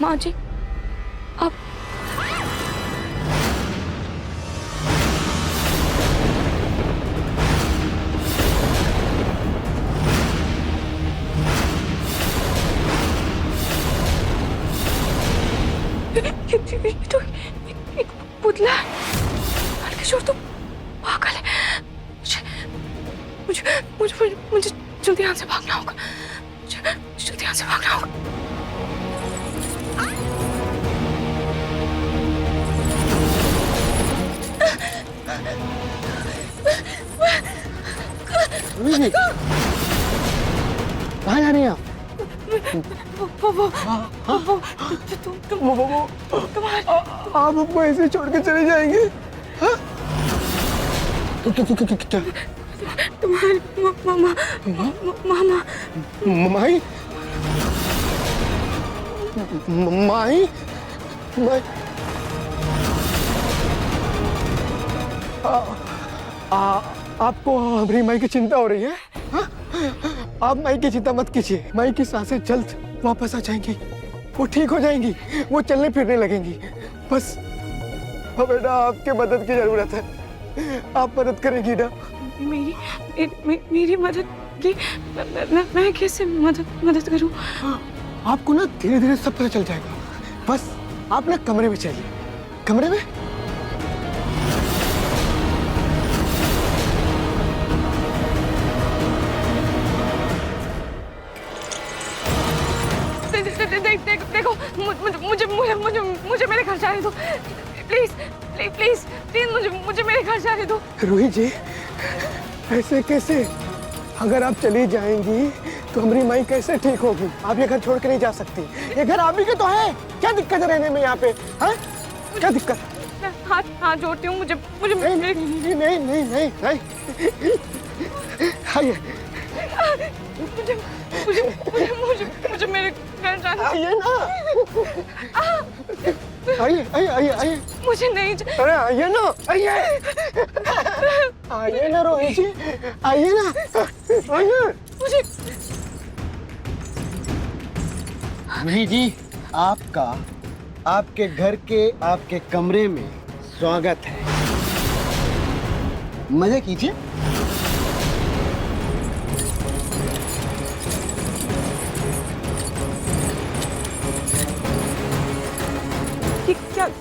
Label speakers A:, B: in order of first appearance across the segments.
A: माँ जी, आप ये तो एक पुतला है। किशोर तो पागल है। मुझे मुझे मुझे मुझे मुझे जल्दी यहाँ से भागना होगा। मुझे जल्दी यहाँ से भागना होगा।
B: कहाँ जा रही हैं आप? आप हमको ऐसे छोड़ के चले जाएंगे? हाँ? क्या?
A: तुम्हारी मामा मामा
B: माई? माई? माई? आपको हमारी माई की चिंता हो रही है? हाँ? आप माई की चिंता मत कीजिए। माई की सांसें जल्द वापस आ जाएंगी। वो ठीक हो जाएंगी। वो चलने फिरने लगेंगी। बस बेटा आपके मदद की जरूरत है। आप मदद करेंगी ना?
A: मेरी मदद की? मैं कैसे मदद करूं?
B: आपको ना धीरे धीरे सब पता चल जाएगा। बस आप ना कमरे में चलिए। कमरे में?
A: देखो मुझे मेरे घर जाने दो। प्लीज प्लीज प्लीज प्लीज मुझे मेरे घर जाने दो।
B: रूही जी, ऐसे कैसे? अगर आप चली जाएंगी तो हमारी माई कैसे ठीक होगी? आप ये घर छोड़ के नहीं जा सकती। ये घर आप ही के तो है। क्या दिक्कत है रहने में यहाँ पे? हाँ? क्या दिक्कत?
A: हाथ जोड़ती हूँ। मुझे
B: नहीं नहीं नहीं नहीं नहीं नहीं नहीं। आइए।
A: मुझे मेरे घर जाना।
B: आइए ना। आइए आइए आइए आइए।
A: मुझे नहीं।
B: अरे आइए ना। आइए। आइए ना रोहित जी। आइए ना। आइए।
A: मुझे
C: रूही जी, आपका आपके घर के आपके कमरे में स्वागत है। मजे कीजिए।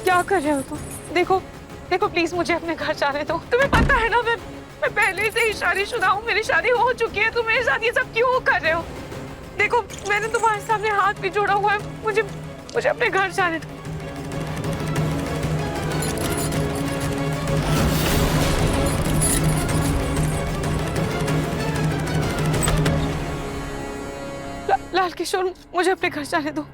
A: क्या कर रहे हो तुम? देखो प्लीज मुझे अपने घर जाने दो। तुम्हें पता है ना मैं पहले से ही शादीशुदा हूँ। मेरी शादी हो चुकी है। तुम मेरे साथ ये सब क्यों कर रहे हो? देखो मैंने तुम्हारे सामने हाथ भी जोड़ा हुआ है। मुझे अपने घर जाने दो। लाल किशोर, मुझे अपने घर जाने दो।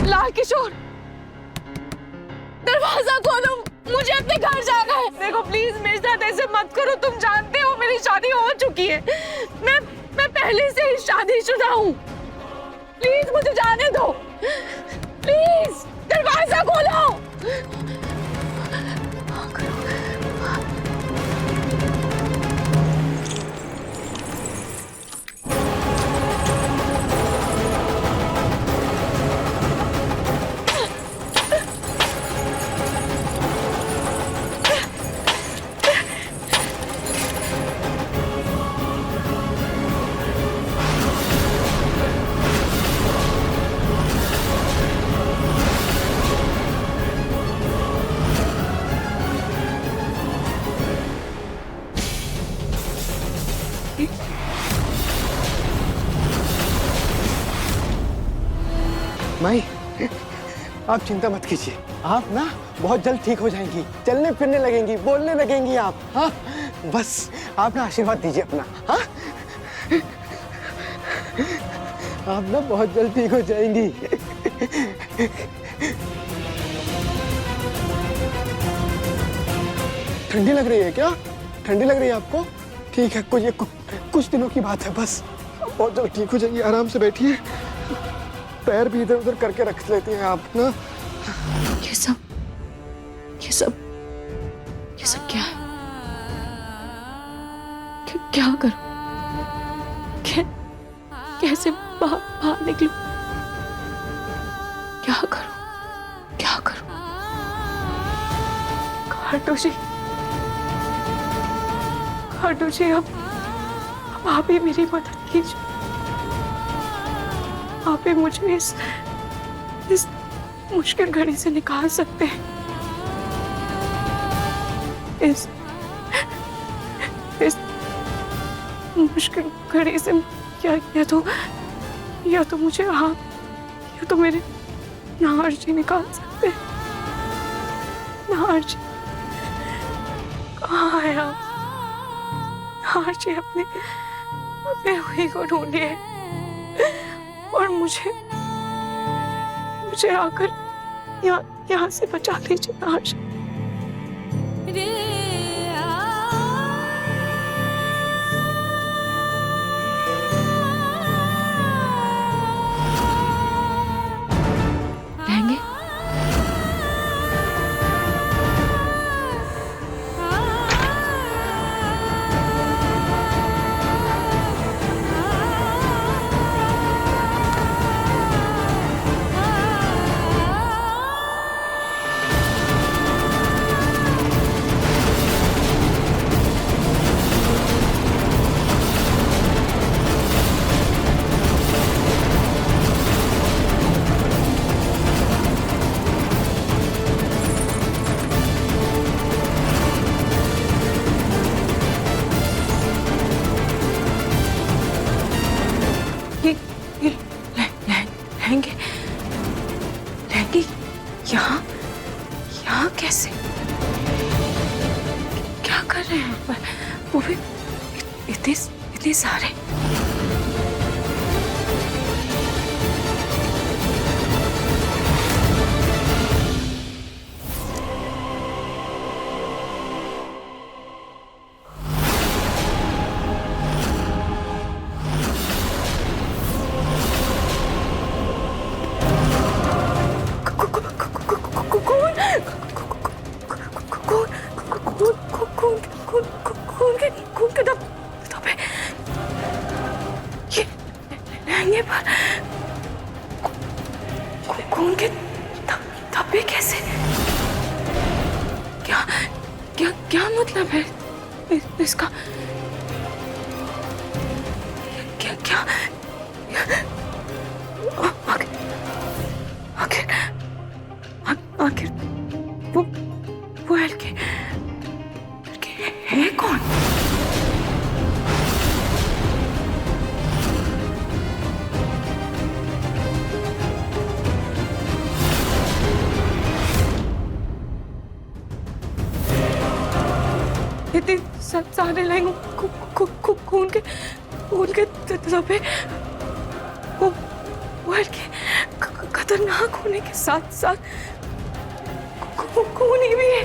A: लाल किशोर, दरवाजा खोलो। मुझे अपने घर जाना है। देखो प्लीज मेरे साथ ऐसे मत करो। तुम जानते हो मेरी शादी हो चुकी है। मैं पहले से ही शादीशुदा हूँ। प्लीज मुझे जाने दो। प्लीज दरवाजा खोलो।
B: माई, आप चिंता मत कीजिए। आप ना बहुत जल्द ठीक हो जाएंगी। चलने फिरने लगेंगी, बोलने लगेंगी आप। हाँ? बस आप ना आशीर्वाद दीजिए अपना। हाँ? आप ना बहुत जल्द ठीक हो जाएंगी। ठंडी लग रही है क्या? ठंडी लग रही है आपको? ठीक है, कुछ दिनों की बात है बस। बहुत जल्द ठीक हो जाएगी। आराम से बैठिए। पैर भी इधर उधर करके रख लेती हैं आप ना।
A: ये सब क्या है? क्या करूं? कैसे बाहर निकलूं? क्या करूं? क्या करूं? खाटू जी, अब आप ही मेरी मदद कीजिए। आप ही मुझे इस मुश्किल घड़ी से निकाल सकते हैं। इस मुश्किल घड़ी से या तो मुझे आप या तो मेरे नाहर जी निकाल सकते हैं। नाहर जी कहाँ है आप? नाहर जी अपने हुई को ढूंढिए और मुझे आकर यहाँ से बचा लीजिए। नाहर जी रहेंगे? लहंगे यहाँ कैसे? क्या कर रहे हैं वो भी इतने सारे? खून के धब्बे ये लहंगे पर खून के धब्बे कैसे? क्या मतलब है इसका? क्या आखिर वो हल्के है कौन? इतने सारे लहंगे खून के धब्बे वो हल्के खतरनाक होने के साथ साथ खूनी भी है।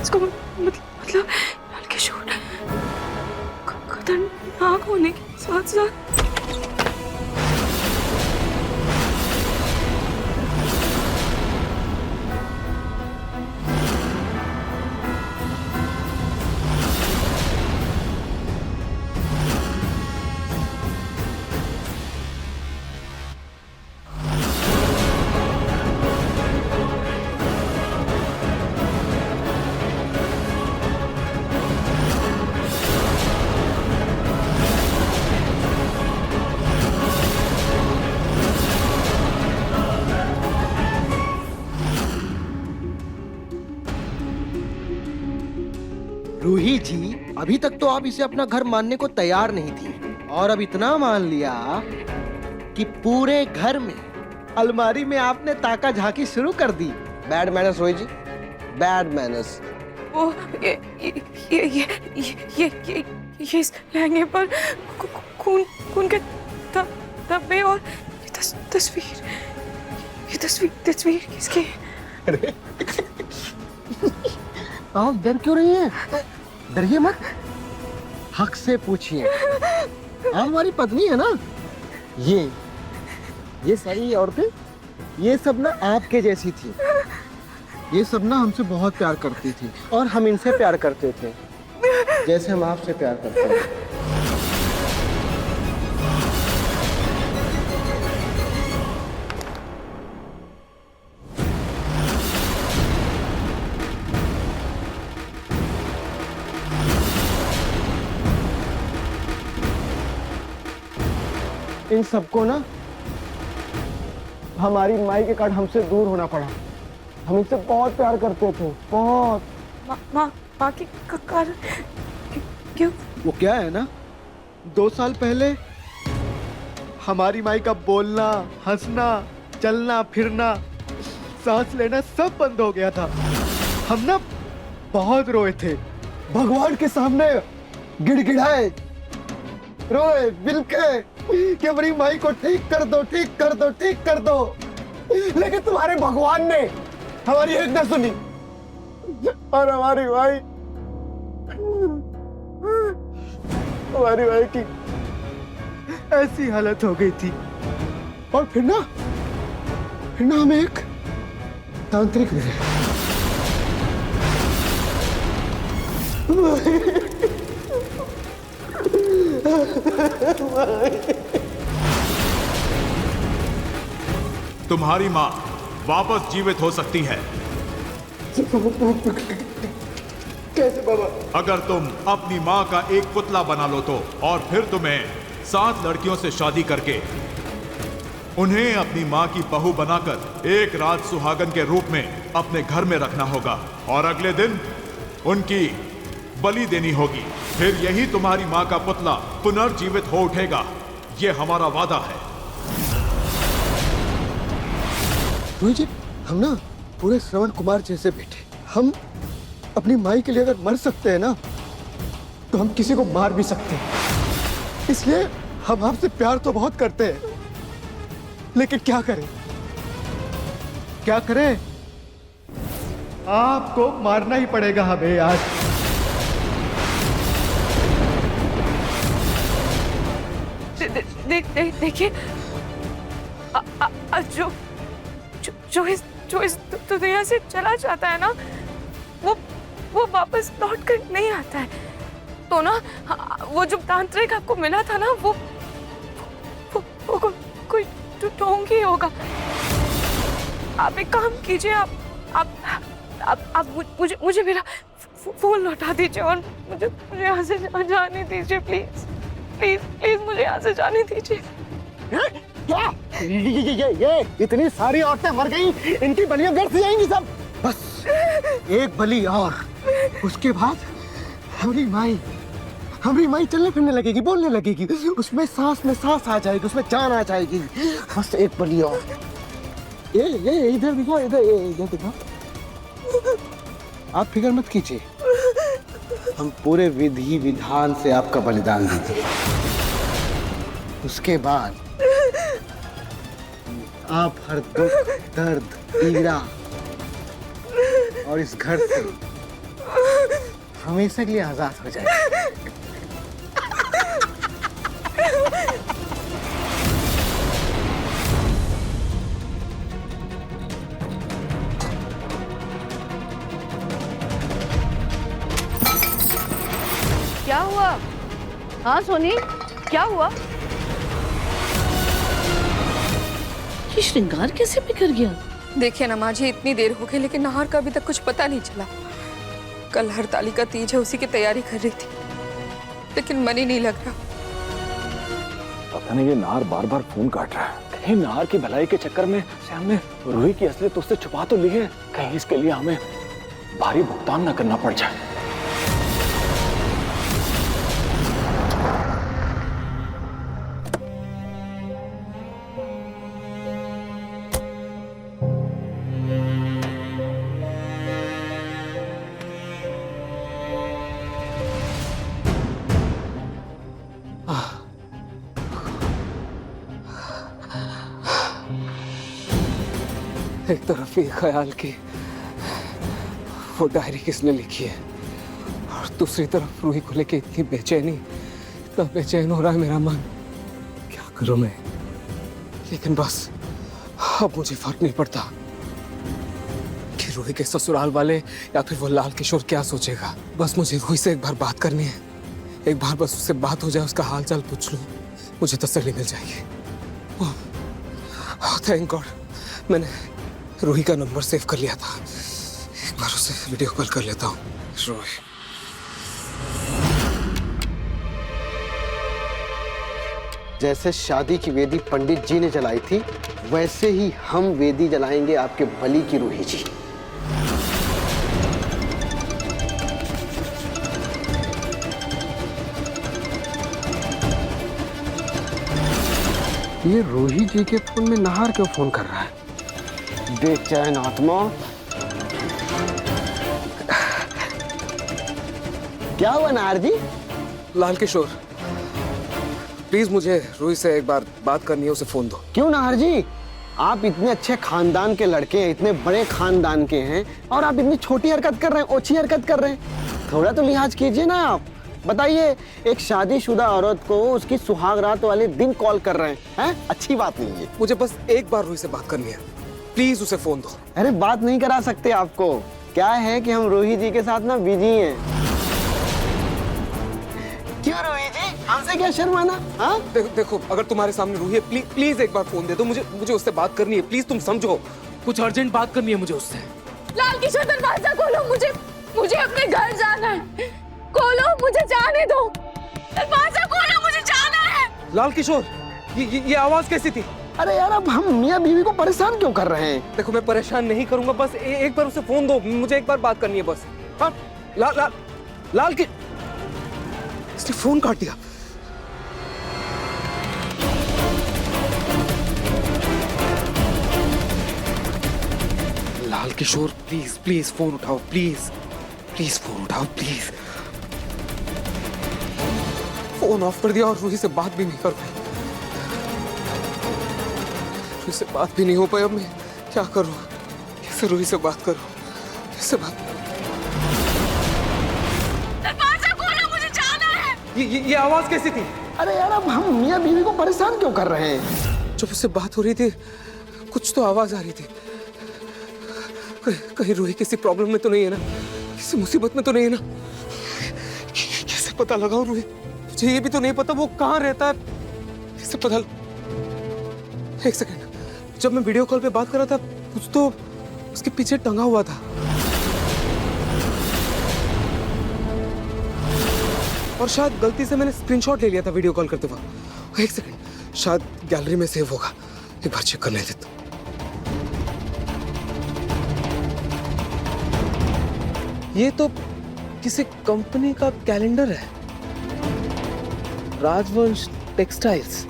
A: इसको मतलब हल्के शोर खतरनाक होने के साथ साथ
C: रूही जी, अभी तक तो आप इसे अपना घर मानने को तैयार नहीं थी और अब इतना मान लिया कि पूरे घर में अलमारी में आपने ताका झांकी शुरू कर दी। बैड मैनर्स रूही जी, बैड मैनर्स।
A: वो ये इस लहंगे पर खून के धब्बे और ये तस्वीर किसकी है?
C: अरे आप डर क्यों रही हैं? डरिए मत, हक से पूछिए। आप हमारी पत्नी है ना? ये सारी औरतें, ये सब ना आपके जैसी थी। ये सब ना हमसे बहुत प्यार करती थी और हम इनसे प्यार करते थे जैसे हम आपसे प्यार करते हैं। इन सबको ना हमारी माई के कारण हमसे दूर होना पड़ा। हम इनसे बहुत प्यार करते थे, बहुत।
A: माँ की कारण क्यों?
C: वो क्या है ना, 2 साल पहले हमारी माई का बोलना, हंसना, चलना फिरना, सांस लेना सब बंद हो गया था। हम ना बहुत रोए थे, भगवान के सामने गिड़गिड़ाए, रोए बिलके कि हमारी माई को ठीक कर दो, ठीक कर दो, ठीक कर दो। लेकिन तुम्हारे भगवान ने हमारी एक न सुनी और हमारी माई की ऐसी हालत हो गई थी। और फिर ना हमें एक तांत्रिक मिले।
D: तुम्हारी माँ वापस जीवित हो सकती है।
C: कैसे बाबा?
D: अगर तुम अपनी माँ का एक पुतला बना लो तो, और फिर तुम्हें 7 लड़कियों से शादी करके उन्हें अपनी माँ की बहू बनाकर एक रात सुहागन के रूप में अपने घर में रखना होगा और अगले दिन उनकी बलि देनी होगी। फिर यही तुम्हारी माँ का पुतला पुनर्जीवित हो उठेगा। यह हमारा वादा है।
C: जी, हम ना पूरे श्रवण कुमार जैसे बेटे, हम अपनी माई के लिए अगर मर सकते हैं ना, तो हम किसी को मार भी सकते हैं। इसलिए हम आपसे प्यार तो बहुत करते हैं, लेकिन क्या करें? क्या करें? आपको मारना ही पड़ेगा हमें आज।
A: देखिए, जो इस दुनिया से चला जाता है ना, वो वापस लौट कर नहीं आता है। तो ना वो जो तांत्रिक आपको मिला था ना, वो कोई ढोंगी होगा। आप एक काम कीजिए, आप मुझे मेरा फोन लौटा दीजिए और मुझे यहाँ से जाने दीजिए, प्लीज प्लीज प्लीज, मुझे यहाँ से जाने दीजिए।
C: क्या? ये इतनी सारी औरतें मर गई, इनकी बलियां व्यर्थ जाएंगी सब। बस एक बलि और, उसके बाद हमारी माई चलने फिरने लगेगी, बोलने लगेगी, उसमें सांस में सांस आ जाएगी, उसमें जान आ जाएगी। बस एक बलि और। ये इधर दिखाओ, इधर दिखाओ। आप फिक्र मत कीजिए, हम पूरे विधि विधान से आपका बलिदान देंगे। उसके बाद आप हर दुख, दर्द, पीड़ा और इस घर से हमेशा के लिए आजाद हो जाएंगे।
E: क्या हुआ? हाँ सोनी, क्या हुआ? ये श्रृंगार कैसे बिखर गया?
A: देखिए ना माँ जी, इतनी देर हो गई लेकिन नाहर का अभी तक कुछ पता नहीं चला। कल हरतालिका तीज है, उसी की तैयारी कर रही थी, लेकिन मन ही नहीं लग रहा।
F: पता नहीं ये नाहर बार बार फोन काट रहा है। कहीं नाहर की भलाई के चक्कर में श्याम ने रूही की असलियत उससे छुपा तो ली है। कहीं इसके लिए हमें भारी भुगतान न करना पड़ जाए।
C: एक तरफ ये ख्याल कि
G: वो डायरी किसने लिखी है, और दूसरी तरफ रूही को लेके इतनी बेचैनी, इतना बेचैन हो रहा है मेरा मन, क्या करूं मैं। लेकिन बस अब मुझे फर्क नहीं पड़ता कि रूही के ससुराल वाले या फिर वो लाल किशोर क्या सोचेगा। बस मुझे रूही से एक बार बात करनी है, एक बार बस उससे बात हो जाए, उसका हाल चाल पूछ लूं, मुझे तसल्ली मिल जाएगी। थैंक गॉड मैंने रूही का नंबर सेव कर लिया था। एक बार उसे वीडियो कॉल कर लेता हूँ। रूही,
C: जैसे शादी की वेदी पंडित जी ने जलाई थी, वैसे ही हम वेदी जलाएंगे आपके बलि की रूही जी। ये रूही जी के फोन में नाहर क्यों फोन कर रहा है? बेचैन आत्मा। क्या हुआ नाहर जी?
G: लाल किशोर प्लीज मुझे रूही से एक बार बात करनी है, उसे फोन दो।
C: क्यों नाहर जी? आप इतने अच्छे खानदान के लड़के हैं, इतने बड़े खानदान के हैं, और आप इतनी छोटी हरकत कर रहे हैं, ओछी हरकत कर रहे हैं। थोड़ा तो लिहाज कीजिए ना आप। बताइए, एक शादीशुदा औरत को उसकी सुहाग रात वाले दिन कॉल कर रहे हैं? अच्छी बात नहीं है।
G: मुझे बस एक बार रूही से बात करनी है, प्लीज उसे फोन दो।
C: अरे बात नहीं करा सकते आपको, क्या है कि हम रूही जी के साथ ना बिजी हैं। क्यों रूही जी, हमसे क्या शर्माना? हाँ
G: देखो अगर तुम्हारे सामने रूही है, प्लीज एक बार फोन दे दो, मुझे उससे बात करनी है, प्लीज तुम समझो, कुछ अर्जेंट बात करनी है मुझे उससे।
A: लाल किशोर दरवाजा खोलो, मुझे अपने घर जाना है। खोलो, मुझे जाने दो। दरवाजा खोलो, मुझे जाना है।
G: लाल किशोर ये आवाज कैसी थी?
C: अरे यार, अब हम मियाँ बीवी को परेशान क्यों कर रहे हैं?
G: देखो मैं परेशान नहीं करूंगा, बस एक बार उसे फोन दो, मुझे एक बार बात करनी है बस। हाँ लाल की इसने फोन काट दिया। लाल किशोर प्लीज फोन उठाओ, प्लीज फोन उठाओ प्लीज। फोन ऑफ कर दिया और रूही से बात भी नहीं कर पाई। रूही से बात भी नहीं हो पाई, अब मैं क्या करूं? कैसे रूही से बात करूं? कैसे बात?
A: दरवाजा खोलो, मुझे जाना है।
G: ये आवाज कैसी थी?
C: अरे यार, अब हम मियाँ बीवी को परेशान क्यों कर रहे हैं?
G: जब उससे बात हो रही थी कुछ तो आवाज आ रही थी। कहीं रूही किसी प्रॉब्लम में तो नहीं है ना, किसी मुसीबत में तो नहीं है ना? कैसे पता लगाऊं रूही? मुझे ये भी तो नहीं पता वो कहाँ रहता है, कैसे पता? एक सेकंड, जब मैं वीडियो कॉल पे बात कर रहा था कुछ तो उसके पीछे टंगा हुआ था, और शायद गलती से मैंने स्क्रीनशॉट ले लिया था वीडियो कॉल करते वक्त। एक सेकंड, शायद गैलरी में सेव होगा, एक बार चेक करने देता। ये तो किसी कंपनी का कैलेंडर है, राजवंश टेक्सटाइल्स।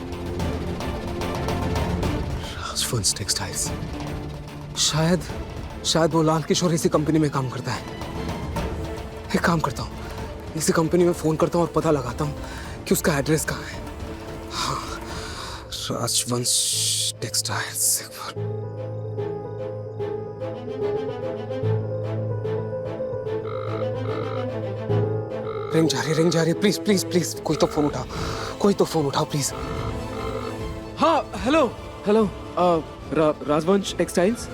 G: राजवंश टेक्सटाइल्स, शायद वो लाल किशोर इसी कंपनी में काम करता है। एक काम करता हूँ, इसी कंपनी में फोन करता हूँ और पता लगाता हूँ कि उसका एड्रेस कहाँ है। हाँ, राजवंश टेक्सटाइल्स। एक बार रिंग जा रही है। प्लीज कोई तो फोन उठाओ प्लीज। हाँ हेलो राजवंश टेक्सटाइल्स।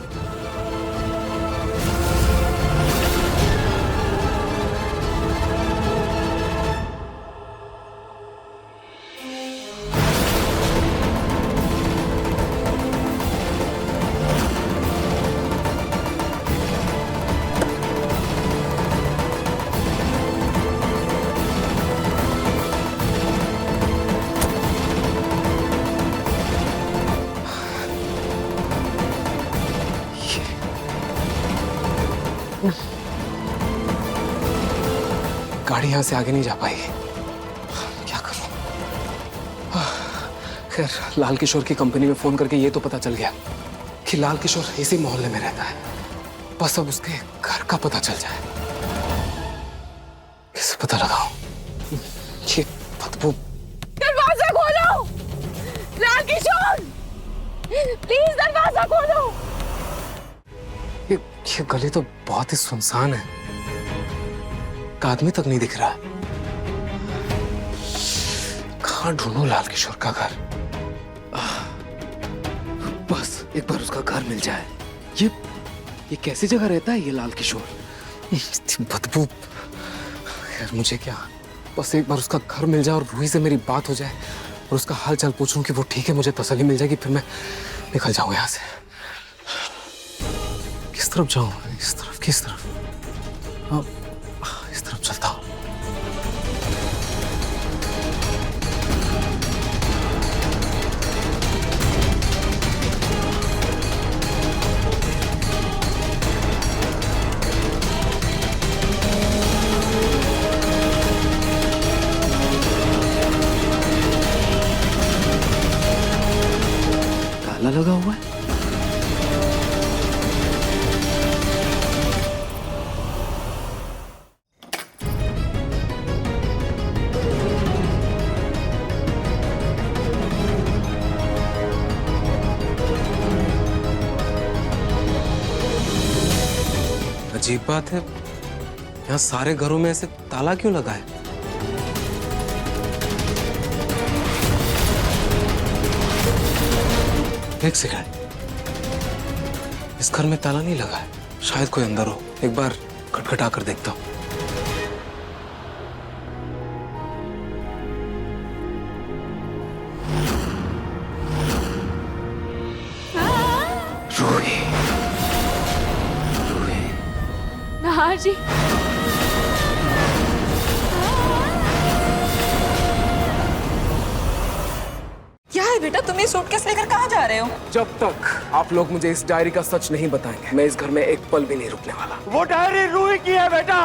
G: गाड़ी यहाँ से आगे नहीं जा पाएगी, क्या करूं? खैर लाल किशोर की कंपनी में फोन करके ये तो पता चल गया कि लाल किशोर इसी मोहल्ले में रहता है। बस अब उसके घर का पता चल जाए, कैसे पता लगाऊं? ये बदबू।
A: दरवाजा खोलो, लाल किशोर, प्लीज दरवाजा खोलो।
G: ये गली तो बहुत ही सुनसान है। एक आदमी तक नहीं दिख रहा है। कहाँ ढूंढूं लाल किशोर का घर? बस एक बार उसका घर मिल जाए। ये कैसी जगह रहता है ये लाल किशोर? इतनी बदबू। खैर मुझे क्या, बस एक बार उसका घर मिल जाए और रूही से मेरी बात हो जाए और उसका हाल चाल पूछूं कि वो ठीक है, मुझे तसल्ली मिल जाएगी, फिर मैं निकल जाऊं यहाँ से। किस तरफ जाऊं? इस तरफ, किस तरफ? इस तरफ चलता हूं। ताला लगा हुआ है। अजीब बात है, यहाँ सारे घरों में ऐसे ताला क्यों लगा है? एक सेकंड, इस घर में ताला नहीं लगा है, शायद कोई अंदर हो। एक बार खटखटा कर देखता हूँ। रूही, रूही।
A: नाहर जी,
H: क्या है बेटा, तुम ये सूटकेस लेकर कहाँ जा रहे हो?
G: जब तक आप लोग मुझे इस डायरी का सच नहीं बताएंगे, मैं इस घर में एक पल भी नहीं रुकने वाला।
B: वो डायरी रूही की है बेटा।